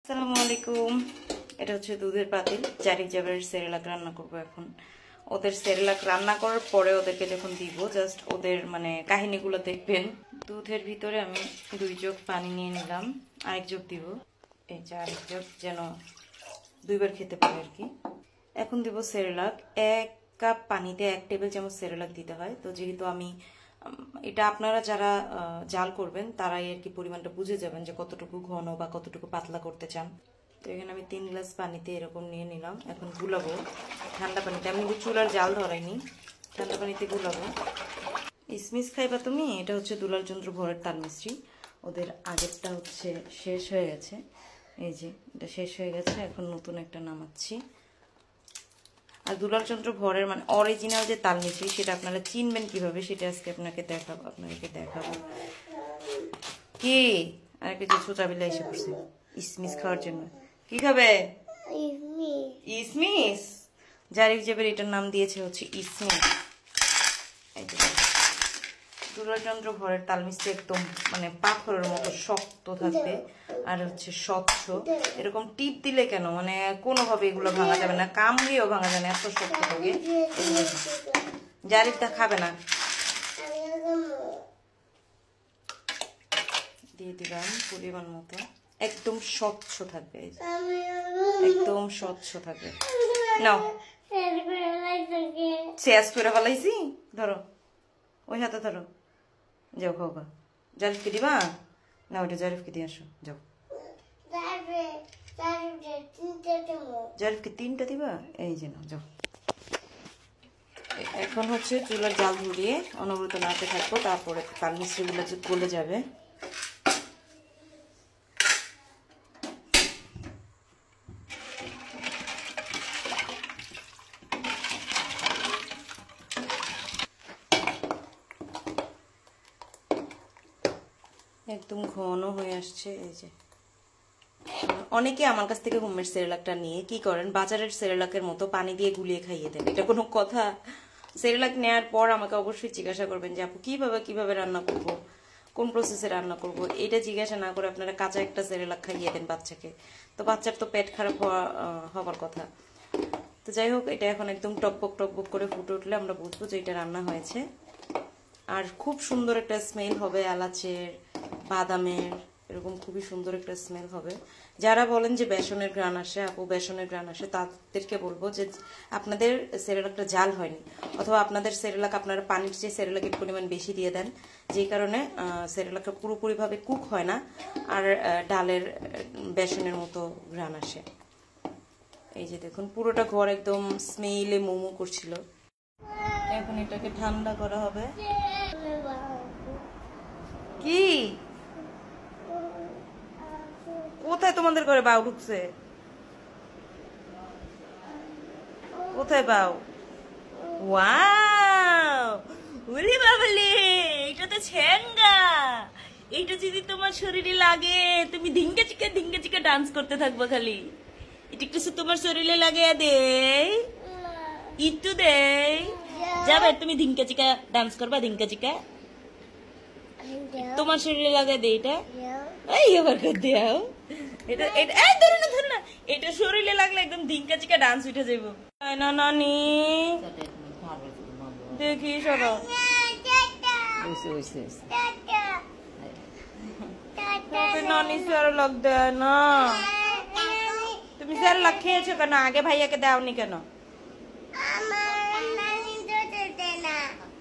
আসসালামু আলাইকুম। এটা হচ্ছে দুধের পাতিল। জারিফ জাবের সেরেলাক রান্না করব এখন। ওদের সেরেলাক রান্না করার পরে ওদেরকে যখন দিব জাস্ট ওদের মানে কাহিনীগুলো দেখবেন। দুধের ভিতরে আমি 2 জগ পানি নিয়ে নিলাম, আরেক জগ দিব। এই যে আরেক জগ, যেন 2 বার খেতে পারে আর কি। এখন দিব সেরেলাক। 1 কাপ পানিতে 1 টেবিল চামচ সেরেলাক দিতে হয়। তো যেহেতু আমি এটা আপনারা যারা জাল করবেন তারাই আর কি পরিমাণটা বুঝে যাবেন যে কতটুকু ঘন বা কতটুকু পাতলা করতে চান। তো এখানে আমি 3 গ্লাস পানিতে এরকম নিয়ে নিলাম। এখন গুলাবো ঠান্ডা পানিতে। আমি চুলার জাল ধরাইনি, ঠান্ডা পানিতে গুলাবো। ইসমিস খাইবা তুমি? এটা হচ্ছে দুলাল চন্দ্র ভরের তাল মিস্ত্রি। ওদের আগেরটা হচ্ছে শেষ হয়ে গেছে, এই যে এটা শেষ হয়ে গেছে। এখন নতুন একটা নামাচ্ছি। আর দুলাল চন্দ্র ভরের মানে অরিজিনাল যে তাল মিস্ত্রি সেটা আপনারা চিনবেন কিভাবে সেটা আজকে আপনাকে দেখাবো। কি আর কিছু ছোটা বিলা এসে পড়ছে ইসমিস খাওয়ার জন্য। কি খাবে? ইসমিস। জারিফ জাবের এটার নাম দিয়েছে হচ্ছে ইসমিস। দুলাল চন্দ্র ভরের তাল মিস্ত্রি একদম মানে পাথরের মতো শক্ত থাকবে আর হচ্ছে স্বচ্ছ। এরকম টিপ দিলে কেন মানে কোনোভাবে এগুলো ভাঙা যাবে না, কামড়িয়েও ভাঙা যাবে না, এত শক্ত থাকে। জারিফটা খাবে না। দিয়ে দিলাম পরিমাণ মতো। একদম স্বচ্ছ থাকবে, একদম স্বচ্ছ থাকবে। নাও শেষ করে ফেলাইছি। ধরো ওই হাতে ধরো, যাও খাওয়া। জারিফকে দিবা না? ওইটা জারিফকে দিয়ে আসো, যাও। জারিফকে 3টা দিবা? এই যে নাও, যাও। এখন হচ্ছে চুলার জাল ধরিয়ে অনবরত নাড়তে থাকবো, তারপরে তাল মিশ্রিগুলো গলে যাবে। একদম ঘন হয়ে আসছে। এই যে অনেকে আমার কাছ থেকে হোমমেড সেরেলাকটা নিয়ে কি করেন, বাজারের সেরেলাকের মতো পানি দিয়ে গুলিয়ে খাইয়ে দেন। এটা কোনো কথা? সেরেলাক নেওয়ার পর আমাকে অবশ্যই জিজ্ঞাসা করবেন যে আপু কিভাবে রান্না করব, কোন প্রসেসে রান্না করব। এটা জিজ্ঞাসা না করে আপনারা কাঁচা একটা সেরেলাক খাইয়ে দেন বাচ্চাকে, তো বাচ্চার তো পেট খারাপ হওয়ার কথা। তো যাই হোক, এটা এখন একদম টকবক করে ফুটে উঠলে আমরা বুঝবো যে এটা রান্না হয়েছে। আর খুব সুন্দর একটা স্মেল হবে, এলাচের, বাদামের, এরকম খুবই সুন্দর একটা স্মেল হবে। যারা বলেন যে বেসনের ঘ্রাণ আসে, আপু বেসনের ঘ্রাণ আসে, তাদেরকে বলবো যে আপনাদের সেরেলাকটা জাল হয়নি, অথবা আপনাদের সেরেলাক আপনারা পানির চেয়ে সেরেলাকের পরিমাণ বেশি দিয়ে দেন, যেই কারণে সেরেলাকটা পুরোপুরিভাবে কুক হয় না আর ডালের বেসনের মতো ঘ্রাণ আসে। এই যে দেখুন পুরোটা ঘর একদম স্মেলে মোমো করছিল। এখন এটাকে ঠান্ডা করা হবে। কি কোথায় তোমাদের ঘরে বাউ ঢুকছে? কোথায় বাউ? ওয়াও, ওরে বাবালে, এটা তো ছেঙ্গা। এইটা যদি তোমার শরীরে লাগে তুমি ধিঙ্গা চিকা ডান্স করতে থাকবো খালি। এটা একটু তোমার শরীরে লাগে দেই, একটু দেই যাবে, তুমি ধিঙ্কা চিকা ডান্স করবা। ধিঙ্কা চিকা তোমার শরীরে লাগা দে। এটা এই আবার কর দিও। এটা এটা এই ধরো না, এটা শরীরে লাগলে একদম ধিঙ্কা চিকা ডান্স উঠে যাইবো। না নানি দেখি সরো। নানি সেরেলাক দেয় না। তুমি সেরেলাক খেয়েছো কেন? আগে ভাইয়াকে দাওনি কেন?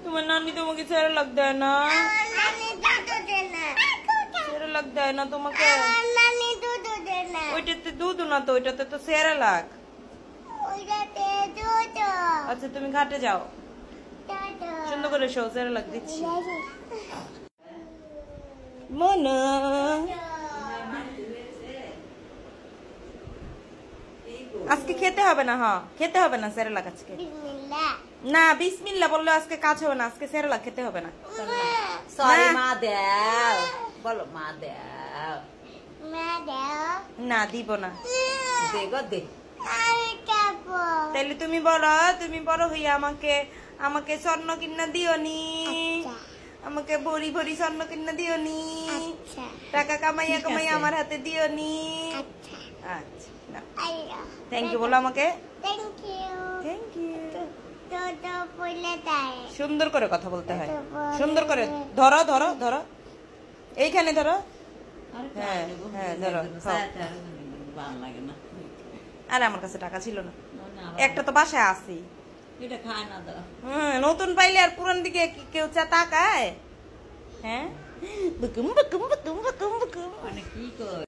তোমার নানি তোমাকে সেরেলাক দেয় না? সেরেলাক দেয় না তোমাকে? ওইটাতে দুধ না তো, ওইটাতে তো সেরেলাক। আচ্ছা তুমি ঘাটে যাও, সুন্দর করে শো, সেরেলাক দিচ্ছি। মনা আজকে খেতে হবে না, হ্যাঁ খেতে হবে না সেরেলাক আজকে। না বিসমিল্লাহ বললে আজকে কাজ হবে না, আজকে সেরেলাক খেতে হবে না। সরি মা দাও, বলো মা দাও। না দিব না। দেখো দে, তাহলে তুমি বড় হইয়া আমাকে স্বর্ণ কিনা দিওনি, আমাকে ভরি ভরি স্বর্ণ কিনা দিওনি, টাকা কামাইয়া আমার হাতে দিওনি। থ্যাংক ইউ বলো আমাকে। Thank you. Thank you. তো তো বলে দেয়। সুন্দর করে কথা বলতে হয়, সুন্দর করে ধরো ধরো ধরো, এইখানে ধরো। হ্যাঁ হ্যাঁ ধরো, খাও। ভালো লাগে না, আরে আমার কাছে টাকা ছিল না, না, একটা তো বাসায় আছি। এটা খায় না দাও। নতুন পাইলে আর পুরান দিকে কি কেউ তাকায়? হ্যাঁ বুকুম বুকুম বুকুম বুকুম বুকুম। মানে কি কর